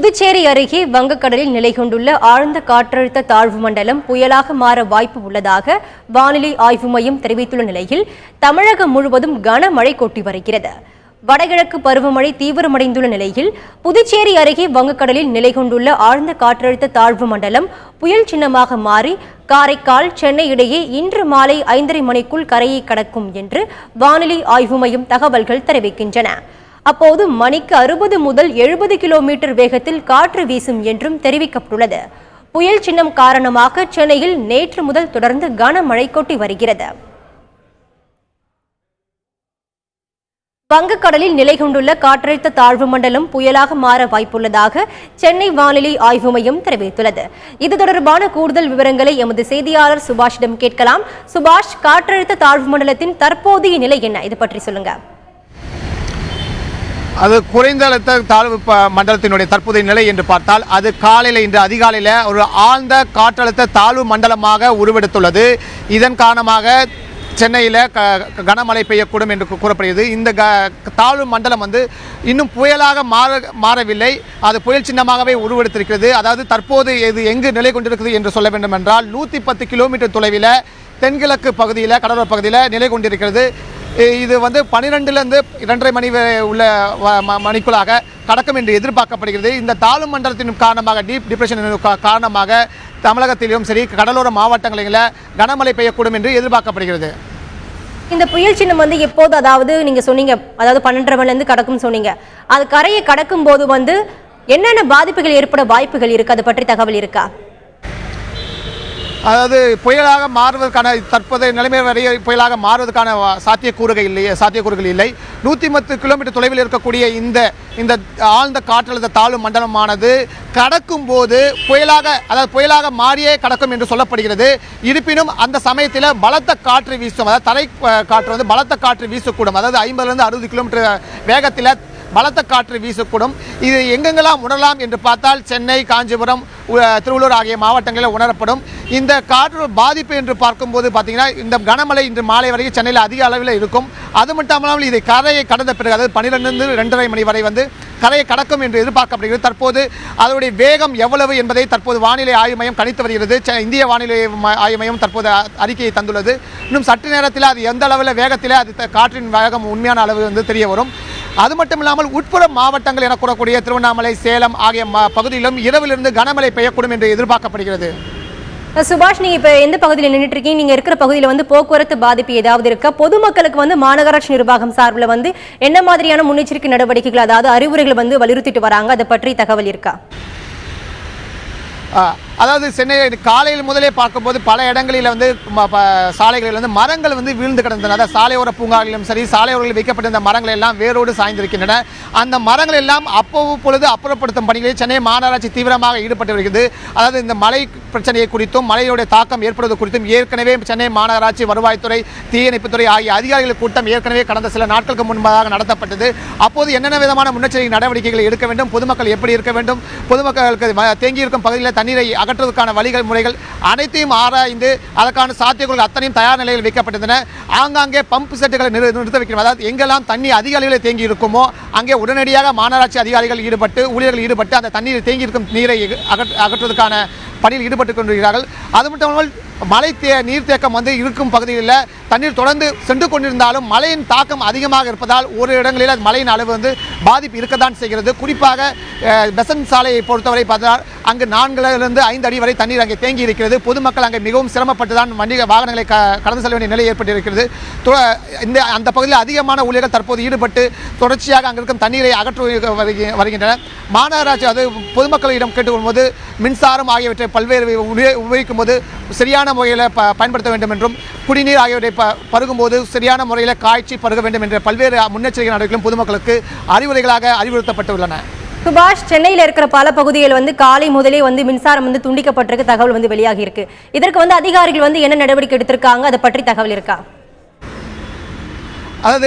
புதுச்சேரி அருகே வங்கக்கடலில் நிலை கொண்டுள்ள ஆழ்ந்த காற்றழுத்த தாழ்வு மண்டலம் புயலாக மாற வாய்ப்பு உள்ளதாக வானிலை ஆய்வு மையம் தெரிவித்துள்ள நிலையில் தமிழகம் முழுவதும் கனமழை கொட்டி வருகிறது. வடகிழக்கு பருவமழை தீவிரமடைந்துள்ள நிலையில் புதுச்சேரி அருகே வங்கக்கடலில் நிலை கொண்டுள்ள ஆழ்ந்த காற்றழுத்த தாழ்வு மண்டலம் புயல் சின்னமாக மாறி காரைக்கால் சென்னை இடையே இன்று மாலை 5:30 மணிக்குள் கரையை கடக்கும் என்று வானிலை ஆய்வு மையம் தகவல்கள் தெரிவிக்கின்றன. அப்போது மணிக்கு 60 முதல் 70 கிலோமீட்டர் வேகத்தில் காற்று வீசும் என்றும் தெரிவிக்கப்பட்டுள்ளது. புயல் சின்னம் காரணமாக சென்னையில் நேற்று முதல் தொடர்ந்து கனமழை கொட்டி வருகிறது. வங்கக்கடலில் நிலை கொண்டுள்ள காற்றழுத்த தாழ்வு மண்டலம் புயலாக மாற வாய்ப்புள்ளதாக சென்னை வானிலை ஆய்வு மையம் தெரிவித்துள்ளது. இது தொடர்பான கூடுதல் விவரங்களை எமது செய்தியாளர் சுபாஷிடம் கேட்கலாம். சுபாஷ், காற்றழுத்த தாழ்வு மண்டலத்தின் தற்போதைய நிலை என்ன? இது பற்றி சொல்லுங்க. அது குறைந்த அழுத்த தாழ்வு மண்டலத்தினுடைய தற்போதைய நிலை என்று பார்த்தால் அது காலையில் இன்று அதிகாலையில் ஒரு ஆழ்ந்த காற்றழுத்த தாழ்வு மண்டலமாக உருவெடுத்துள்ளது. இதன் காரணமாக சென்னையில் கனமழை பெய்யக்கூடும் என்று கூறப்படுகிறது. இந்த தாழ்வு மண்டலம் இன்னும் புயலாக மாறவில்லை, அது புயல் சின்னமாகவே உருவெடுத்திருக்கிறது. அதாவது தற்போது இது எங்கு நிலை கொண்டிருக்கிறது என்று சொல்ல வேண்டும் என்றால் 110 கிலோமீட்டர் தொலைவில் தென்கிழக்கு பகுதியில் கடலோர பகுதியில் நிலை கொண்டிருக்கிறது. இது 12லிருந்து 2:30 மணி உள்ள மணிக்குள்ளாக கடக்கும் என்று எதிர்பார்க்கப்படுகிறது. இந்த தாழ்வு மண்டலத்தின் காரணமாக டீப் டிப்ரெஷன் காரணமாக தமிழகத்திலும் சரி கடலோர மாவட்டங்களில் கனமழை பெய்யக்கூடும் என்று எதிர்பார்க்கப்படுகிறது. இந்த புயல் சின்னம் எப்போது, அதாவது நீங்க சொன்னீங்க, அதாவது 12:30 மணிலேருந்து கடக்கும் சொன்னீங்க, அது கரையை கடக்கும் போது என்னென்ன பாதிப்புகள் ஏற்பட வாய்ப்புகள் இருக்கு, அது பற்றி தகவல் இருக்கா? அதாவது புயலாக மாறுவதற்கான தற்போதைய நிலைமை வரை புயலாக மாறுவதற்கான சாத்தியக்கூறுகள் இல்லை. 110 கிலோமீட்டர் தொலைவில் இருக்கக்கூடிய இந்த ஆழ்ந்த காற்றழுத்த தாழ்வு மண்டலமானது கடக்கும் போது புயலாக மாறியே கடக்கும் என்று சொல்லப்படுகிறது. இருப்பினும் அந்த சமயத்தில் பலத்த காற்று வீசும், அதாவது தரை காற்று பலத்த காற்று வீசக்கூடும். அதாவது 50லிருந்து 60 கிலோமீட்டர் வேகத்தில் பலத்த காற்று வீசக்கூடும். இது எங்கெங்கெல்லாம் உணரலாம் என்று பார்த்தால் சென்னை, காஞ்சிபுரம், திருவள்ளூர் ஆகிய மாவட்டங்களில் உணரப்படும். இந்த காற்று பாதிப்பு என்று பார்க்கும்போது பார்த்தீங்கன்னா இந்த கனமழை இன்று மாலை வரைக்கும் சென்னையில் அதிக அளவில் இருக்கும். அது மட்டும் இல்லாமல் இதை கரையை கடந்த பிறகு, அதாவது 12லிருந்து 2:30 மணி வரை கரையை கடக்கும் என்று எதிர்பார்க்கப்படுகிறது. தற்போது அதனுடைய வேகம் எவ்வளவு என்பதை தற்போது வானிலை ஆய்வு மையம் கணித்து வருகிறது. இந்திய வானிலை ஆய்வு மையம் தற்போது அறிக்கையை தந்துள்ளது. இன்னும் சற்று நேரத்தில் அது எந்த அளவில் வேகத்தில் அது காற்றின் வேகம் உண்மையான அளவு தெரிய வரும். அது மட்டும் இல்லாமல் உட்புற மாவட்டங்கள் என கூறக்கூடிய திருவண்ணாமலை, சேலம் ஆகிய பகுதியிலும் இரவிலிருந்து கனமழை பெய்யக்கூடும் என்று எதிர்பார்க்கப்படுகிறது. சுபாஷ், நீங்க இப்ப எந்த பகுதியில் நின்றுட்டு இருக்கீங்க? நீங்க இருக்கிற பகுதியில் போக்குவரத்து பாதிப்பு ஏதாவது இருக்கா? பொதுமக்களுக்கு மாநகராட்சி நிர்வாகம் சார்பில் என்ன மாதிரியான முன்னெச்சரிக்கை நடவடிக்கைகள், அதாவது அறிவுரைகள் வலியுறுத்திட்டு வராங்க, அதை பற்றி தகவல் இருக்கா? அதாவது சென்னை காலையில் முதலே பார்க்கும்போது பல இடங்களில் சாலைகளில் மரங்கள் வீழ்ந்து கிடந்தன. அதாவது சாலையோர பூங்காகளிலும் சரி, சாலையோரங்களில் வைக்கப்பட்டிருந்த மரங்கள் எல்லாம் வேரோடு சாய்ந்திருக்கின்றன. அந்த மரங்கள் எல்லாம் அப்பொழுது அப்புறப்படுத்தும் பணிகளில் சென்னை மாநகராட்சி தீவிரமாக ஈடுபட்டு வருகிறது. அதாவது இந்த மழை பிரச்சனையை குறித்தும் மழையுடைய தாக்கம் ஏற்படுவது குறித்தும் ஏற்கனவே சென்னை மாநகராட்சி, வருவாய்த்துறை, தீயணைப்புத்துறை ஆகிய அதிகாரிகள் கூட்டம் ஏற்கனவே கடந்த சில நாட்களுக்கு முன்பாக நடத்தப்பட்டது. அப்போது என்னென்ன விதமான முன்னெச்சரிக்கை நடவடிக்கைகளை எடுக்க வேண்டும், பொதுமக்கள் எப்படி இருக்க வேண்டும், பொதுமக்களுக்கு தேங்கியிருக்கும் பகுதியில் தண்ணீரை அகற்றுவதற்கான வழிகள், முறைகள் அனைத்தையும் ஆராய்ந்து அதற்கான சாத்தியக்கூறுகள் அத்தனையும் தயார் நிலையில் வைக்கப்பட்டிருந்தன. ஆங்காங்கே பம்ப் செட்டுகளை நிறுத்த வைக்கணும். அதாவது எங்கெல்லாம் தண்ணி அதிக அளவில் தேங்கி இருக்குமோ அங்கே உடனடியாக மாநகராட்சி அதிகாரிகள் ஊழியர்கள் ஈடுபட்டு அந்த தண்ணீர் தேங்கி இருக்கும் நீரை அகற்றுவதற்கான பணியில் ஈடுபட்டுக் கொண்டிருக்கிறார்கள். அது மட்டுமல்லாமல் மழை நீர்த்தேக்கம் இருக்கும் பகுதிகளில் தண்ணீர் தொடர்ந்து சென்று கொண்டிருந்தாலும் மழையின் தாக்கம் அதிகமாக இருப்பதால் ஒரு இடங்களில் மழையின் அளவு பாதிப்பு இருக்கத்தான் செய்கிறது. குறிப்பாக பெசன்ட் சாலையை பொறுத்தவரை பார்த்தால் அங்கு 4லிருந்து 5 அடி வரை தண்ணீர் அங்கே தேங்கி இருக்கிறது. பொதுமக்கள் அங்கே மிகவும் சிரமப்பட்டு தான் வாகனங்களை கடந்து செல்ல வேண்டிய நிலை ஏற்பட்டிருக்கிறது. அந்த பகுதியில் அதிகமான ஊழியர்கள் தற்போது ஈடுபட்டு தொடர்ச்சியாக அங்கே இருக்கும் தண்ணீரை அகற்று வருகின்றனர். மாநகராட்சி பொதுமக்களிடம் கேட்டுக்கொள்ளும்போது மின்சாரம் ஆகியவற்றை பல்வேறு உபயோகிக்கும் போது சரியான முறையில் பயன்படுத்த வேண்டும் என்றும், குடிநீர் ஆகியவற்றை பருகும்போது சரியான முறையில் காய்ச்சி பருக வேண்டும் என்ற பல்வேறு முன்னெச்சரிக்கை நடவடிக்கைகளும் பொதுமக்களுக்கு அறிவுரைகளாக அறிவுறுத்தப்பட்டுள்ளன. சுபாஷ், சென்னையில் இருக்கிற பல பகுதிகள் காலை முதலே மின்சாரம் துண்டிக்கப்பட்டிருக்கு தகவல் வெளியாகி இருக்கு. இதற்கு அதிகாரிகள் என்ன நடவடிக்கை எடுத்திருக்காங்க, அதை பற்றி தகவல் இருக்கா? அதாவது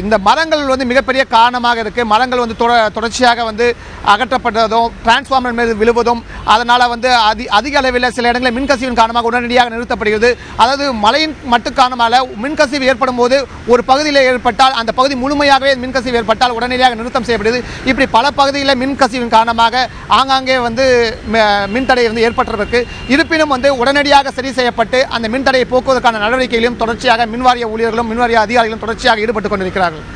இந்த மரங்கள் வந்து மிகப்பெரிய காரணமாக இருக்குது. மரங்கள் வந்து தொடர்ச்சியாக வந்து அகற்றப்பட்டதும் டிரான்ஸ்ஃபார்மர் மீது விழுவதும் அதனால் வந்து அதிக அளவில் சில இடங்களில் மின்கசிவின் காரணமாக உடனடியாக நிறுத்தப்படுகிறது. அதாவது மழையின் மட்டு காரணமாக மின்கசிவு ஏற்படும் போது ஒரு பகுதியில் ஏற்பட்டால் அந்த பகுதி முழுமையாகவே மின்கசிவு ஏற்பட்டால் உடனடியாக நிறுத்தம் செய்யப்படுது. இப்படி பல பகுதிகளில் மின்கசிவின் காரணமாக ஆங்காங்கே வந்து மின்தடை வந்து ஏற்பட்டிருக்கு. இருப்பினும் வந்து உடனடியாக சரி செய்யப்பட்டு அந்த மின்தடையை போக்குவதற்கான நடவடிக்கையிலும் தொடர்ச்சியாக மின்வாரிய ஊழியர்களும் மின்வாரிய அதிகாரிகளும் தொடர்ச்சியாக ஈடுபட்டு கொண்டிருக்கிறார்கள்.